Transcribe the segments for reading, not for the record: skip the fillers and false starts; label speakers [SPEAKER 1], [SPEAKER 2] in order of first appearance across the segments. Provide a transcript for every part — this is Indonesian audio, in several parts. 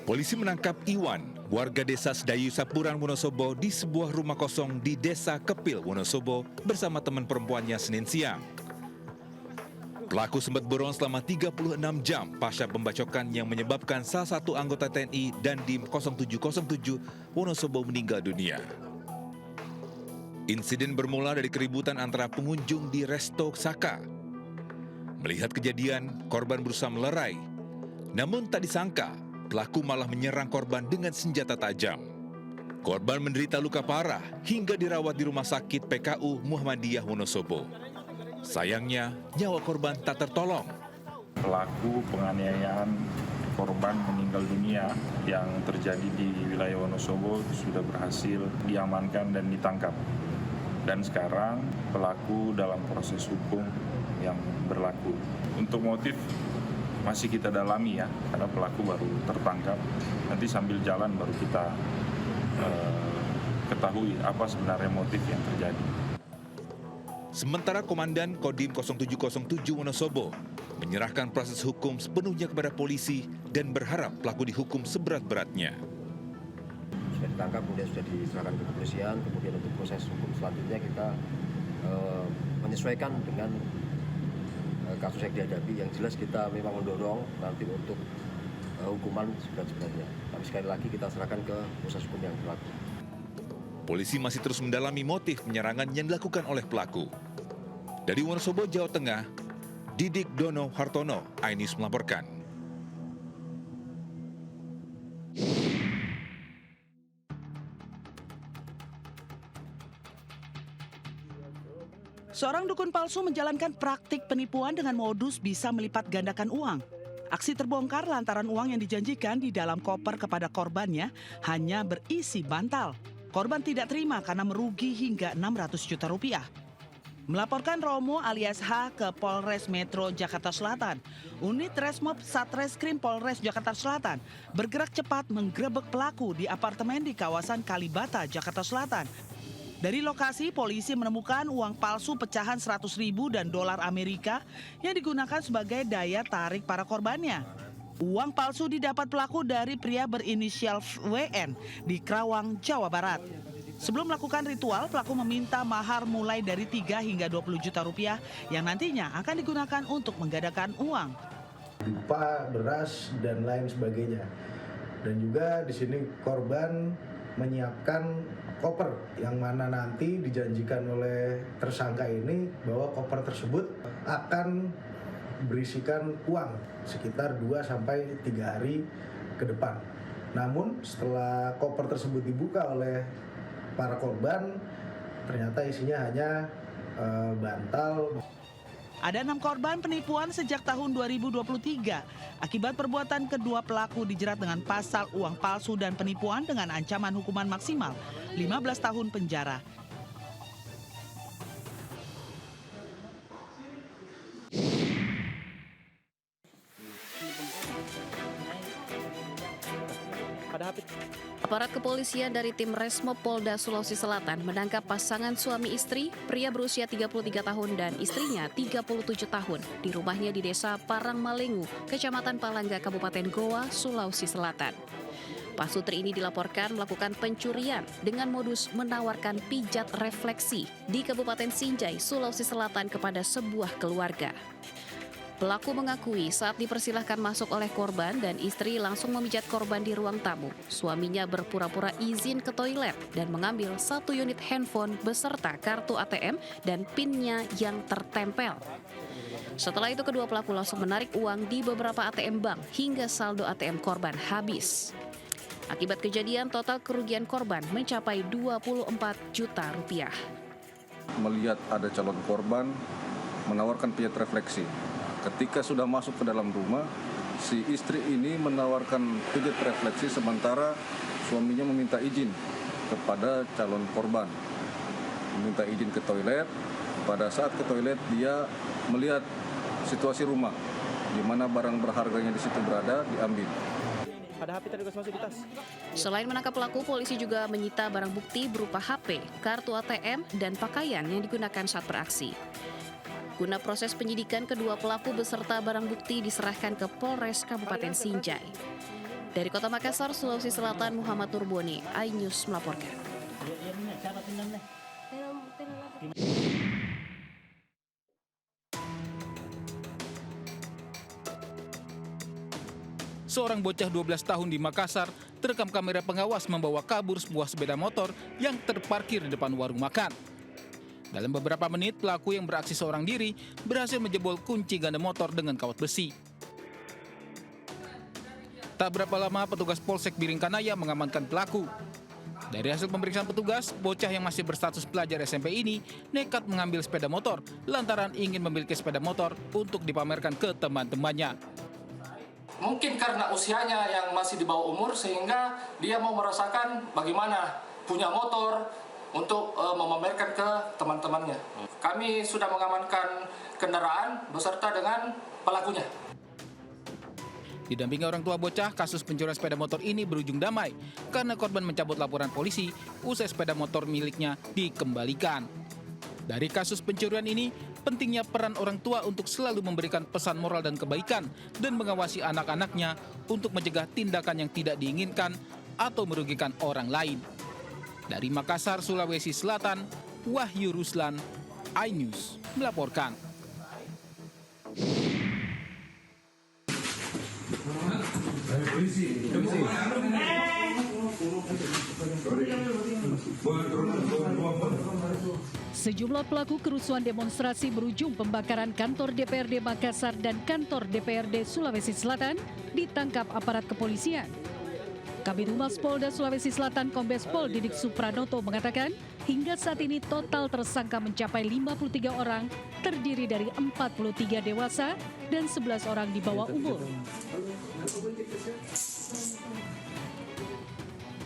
[SPEAKER 1] Polisi menangkap Iwan, warga desa Sedayu Sapuran, Wonosobo di sebuah rumah kosong di desa Kepil, Wonosobo bersama teman perempuannya Senin siang. Pelaku sempat buron selama 36 jam pasca pembacokan yang menyebabkan salah satu anggota TNI dan Dim 0707 Wonosobo meninggal dunia. Insiden bermula dari keributan antara pengunjung di Resto Saka. Melihat kejadian, korban berusaha melerai. Namun tak disangka, pelaku malah menyerang korban dengan senjata tajam. Korban menderita luka parah hingga dirawat di Rumah Sakit PKU Muhammadiyah Wonosobo. Sayangnya, nyawa korban tak tertolong.
[SPEAKER 2] Pelaku penganiayaan korban meninggal dunia yang terjadi di wilayah Wonosobo sudah berhasil diamankan dan ditangkap. Dan sekarang pelaku dalam proses hukum yang berlaku. Untuk motif masih kita dalami ya, karena pelaku baru tertangkap. Nanti sambil jalan baru kita ketahui apa sebenarnya motif yang terjadi.
[SPEAKER 1] Sementara Komandan Kodim 0707 Wonosobo menyerahkan proses hukum sepenuhnya kepada polisi dan berharap pelaku dihukum seberat-beratnya.
[SPEAKER 3] Sudah ditangkap, kemudian sudah diserahkan ke kepolisian, kemudian untuk proses hukum selanjutnya kita menyesuaikan dengan kasus yang dihadapi. Yang jelas kita memang mendorong nanti untuk hukuman seberat-beratnya. Tapi sekali lagi kita serahkan ke proses hukum yang berlaku.
[SPEAKER 1] Polisi masih terus mendalami motif penyerangan yang dilakukan oleh pelaku. Dari Wonosobo, Jawa Tengah, Didik Dono Hartono, iNews melaporkan.
[SPEAKER 4] Seorang dukun palsu menjalankan praktik penipuan dengan modus bisa melipat gandakan uang. Aksi terbongkar lantaran uang yang dijanjikan di dalam koper kepada korbannya hanya berisi bantal. Korban tidak terima karena merugi hingga 600 juta rupiah. Melaporkan Romo alias H ke Polres Metro Jakarta Selatan, unit Resmob Satreskrim Polres Jakarta Selatan bergerak cepat menggerebek pelaku di apartemen di kawasan Kalibata, Jakarta Selatan. Dari lokasi, polisi menemukan uang palsu pecahan 100.000 dan dolar Amerika yang digunakan sebagai daya tarik para korbannya. Uang palsu didapat pelaku dari pria berinisial WN di Kerawang, Jawa Barat. Sebelum melakukan ritual, pelaku meminta mahar mulai dari 3 hingga 20 juta rupiah yang nantinya akan digunakan untuk menggandakan uang.
[SPEAKER 5] Berupa beras dan lain sebagainya. Dan juga di sini korban menyiapkan koper yang mana nanti dijanjikan oleh tersangka ini bahwa koper tersebut akan berisikan uang sekitar 2-3 hari ke depan. Namun setelah koper tersebut dibuka oleh para korban, ternyata isinya hanya bantal.
[SPEAKER 4] Ada 6 korban penipuan sejak tahun 2023. Akibat perbuatan kedua pelaku dijerat dengan pasal uang palsu dan penipuan dengan ancaman hukuman maksimal 15 tahun penjara.
[SPEAKER 6] Aparat kepolisian dari tim Resmob Polda Sulawesi Selatan menangkap pasangan suami istri, pria berusia 33 tahun dan istrinya 37 tahun di rumahnya di Desa Parangmalengu, Kecamatan Palangga, Kabupaten Goa, Sulawesi Selatan. Pasutri ini dilaporkan melakukan pencurian dengan modus menawarkan pijat refleksi di Kabupaten Sinjai, Sulawesi Selatan kepada sebuah keluarga. Pelaku mengakui saat dipersilahkan masuk oleh korban dan istri langsung memijat korban di ruang tamu. Suaminya berpura-pura izin ke toilet dan mengambil 1 unit handphone beserta kartu ATM dan PIN-nya yang tertempel. Setelah itu kedua pelaku langsung menarik uang di beberapa ATM bank hingga saldo ATM korban habis. Akibat kejadian, total kerugian korban mencapai 24 juta rupiah.
[SPEAKER 7] Melihat ada calon korban menawarkan pijat refleksi. Ketika sudah masuk ke dalam rumah, si istri ini menawarkan pijat refleksi sementara suaminya meminta izin kepada calon korban. Meminta izin ke toilet. Pada saat ke toilet dia melihat situasi rumah di mana barang berharganya di situ berada diambil.
[SPEAKER 6] Selain menangkap pelaku, polisi juga menyita barang bukti berupa HP, kartu ATM, dan pakaian yang digunakan saat beraksi. Guna proses penyidikan, kedua pelaku beserta barang bukti diserahkan ke Polres Kabupaten Sinjai. Dari Kota Makassar, Sulawesi Selatan, Muhammad Turboni, iNews melaporkan.
[SPEAKER 8] Seorang bocah 12 tahun di Makassar terekam kamera pengawas membawa kabur sebuah sepeda motor yang terparkir di depan warung makan. Dalam beberapa menit, pelaku yang beraksi seorang diri berhasil menjebol kunci ganda motor dengan kawat besi. Tak berapa lama, petugas Polsek Biringkanaya mengamankan pelaku. Dari hasil pemeriksaan petugas, bocah yang masih berstatus pelajar SMP ini nekat mengambil sepeda motor lantaran ingin memiliki sepeda motor untuk dipamerkan ke teman-temannya.
[SPEAKER 9] Mungkin karena usianya yang masih di bawah umur sehingga dia mau merasakan bagaimana punya motor untuk memamerkan ke teman-temannya. Kami sudah mengamankan kendaraan beserta dengan pelakunya.
[SPEAKER 8] Didampingi orang tua bocah, kasus pencurian sepeda motor ini berujung damai karena korban mencabut laporan polisi usai sepeda motor miliknya dikembalikan. Dari kasus pencurian ini, pentingnya peran orang tua untuk selalu memberikan pesan moral dan kebaikan dan mengawasi anak-anaknya untuk mencegah tindakan yang tidak diinginkan atau merugikan orang lain. Dari Makassar, Sulawesi Selatan, Wahyu Ruslan, iNews melaporkan.
[SPEAKER 10] Sejumlah pelaku kerusuhan demonstrasi berujung pembakaran kantor DPRD Makassar dan kantor DPRD Sulawesi Selatan ditangkap aparat kepolisian. Kabid Humas Polda Sulawesi Selatan Kombes Pol Didik Supranoto mengatakan, hingga saat ini total tersangka mencapai 53 orang, terdiri dari 43 dewasa dan 11 orang di bawah umur.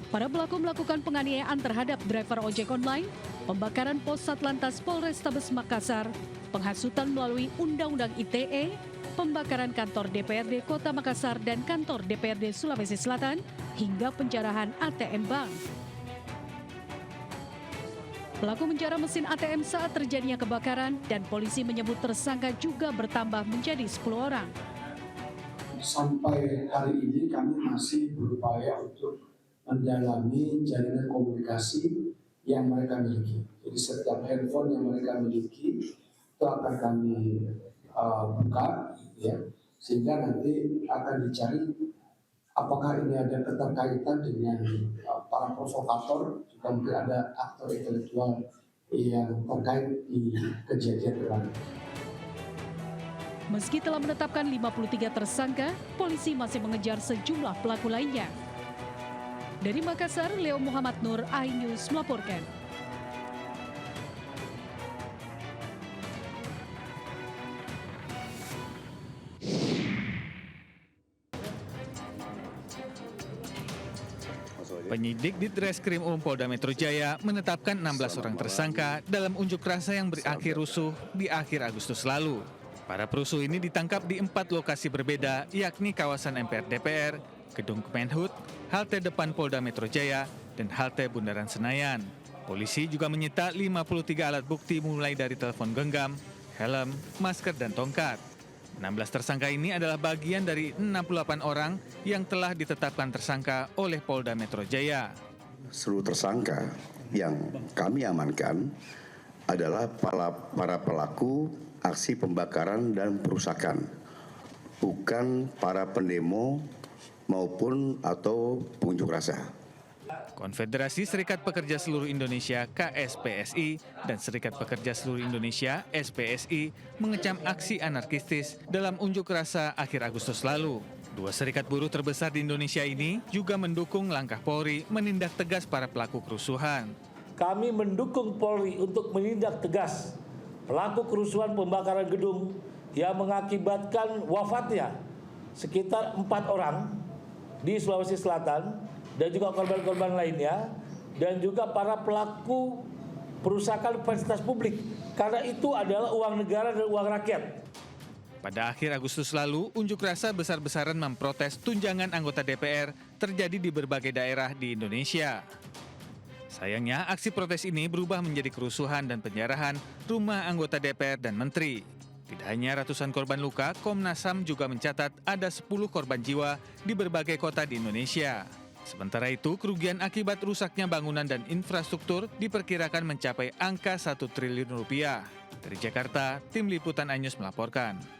[SPEAKER 10] Para pelaku melakukan penganiayaan terhadap driver ojek online, pembakaran pos Satlantas Polrestabes Makassar, penghasutan melalui Undang-Undang ITE, pembakaran kantor DPRD Kota Makassar dan kantor DPRD Sulawesi Selatan, hingga penjarahan ATM Bank. Pelaku menjara mesin ATM saat terjadinya kebakaran dan polisi menyebut tersangka juga bertambah menjadi 10 orang.
[SPEAKER 11] Sampai hari ini kami masih berupaya untuk mendalami jaringan komunikasi yang mereka miliki. Jadi setiap handphone yang mereka miliki itu akan kami buka, ya, sehingga nanti akan dicari apakah ini ada keterkaitan dengan para provokator, juga mungkin ada aktor intelektual yang terkait di kejadian kemarin.
[SPEAKER 10] Meski telah menetapkan 53 tersangka, polisi masih mengejar sejumlah pelaku lainnya. Dari Makassar, Leo Muhammad Nur, iNews melaporkan.
[SPEAKER 8] Penyidik di Ditreskrim Umum Polda Metro Jaya menetapkan 16 orang tersangka dalam unjuk rasa yang berakhir rusuh di akhir Agustus lalu. Para perusuh ini ditangkap di 4 lokasi berbeda, yakni kawasan MPR DPR, Gedung Kemenhub, halte depan Polda Metro Jaya, dan halte Bundaran Senayan. Polisi juga menyita 53 alat bukti mulai dari telepon genggam, helm, masker, dan tongkat. 16 tersangka ini adalah bagian dari 68 orang yang telah ditetapkan tersangka oleh Polda Metro Jaya.
[SPEAKER 12] Seluruh tersangka yang kami amankan adalah para pelaku aksi pembakaran dan perusakan, bukan para pendemo maupun atau pengunjuk rasa.
[SPEAKER 8] Konfederasi Serikat Pekerja Seluruh Indonesia KSPSI dan Serikat Pekerja Seluruh Indonesia SPSI mengecam aksi anarkistis dalam unjuk rasa akhir Agustus lalu. 2 serikat buruh terbesar di Indonesia ini juga mendukung langkah Polri menindak tegas para pelaku kerusuhan.
[SPEAKER 13] Kami mendukung Polri untuk menindak tegas pelaku kerusuhan pembakaran gedung yang mengakibatkan wafatnya sekitar 4 orang di Sulawesi Selatan, dan juga korban-korban lainnya, dan juga para pelaku perusakan fasilitas publik, karena itu adalah uang negara dan uang rakyat.
[SPEAKER 8] Pada akhir Agustus lalu, unjuk rasa besar-besaran memprotes tunjangan anggota DPR terjadi di berbagai daerah di Indonesia. Sayangnya, aksi protes ini berubah menjadi kerusuhan dan penjarahan rumah anggota DPR dan menteri. Tidak hanya ratusan korban luka, Komnas HAM juga mencatat ada 10 korban jiwa di berbagai kota di Indonesia. Sementara itu, kerugian akibat rusaknya bangunan dan infrastruktur diperkirakan mencapai angka 1 triliun rupiah. Dari Jakarta, Tim Liputan iNews melaporkan.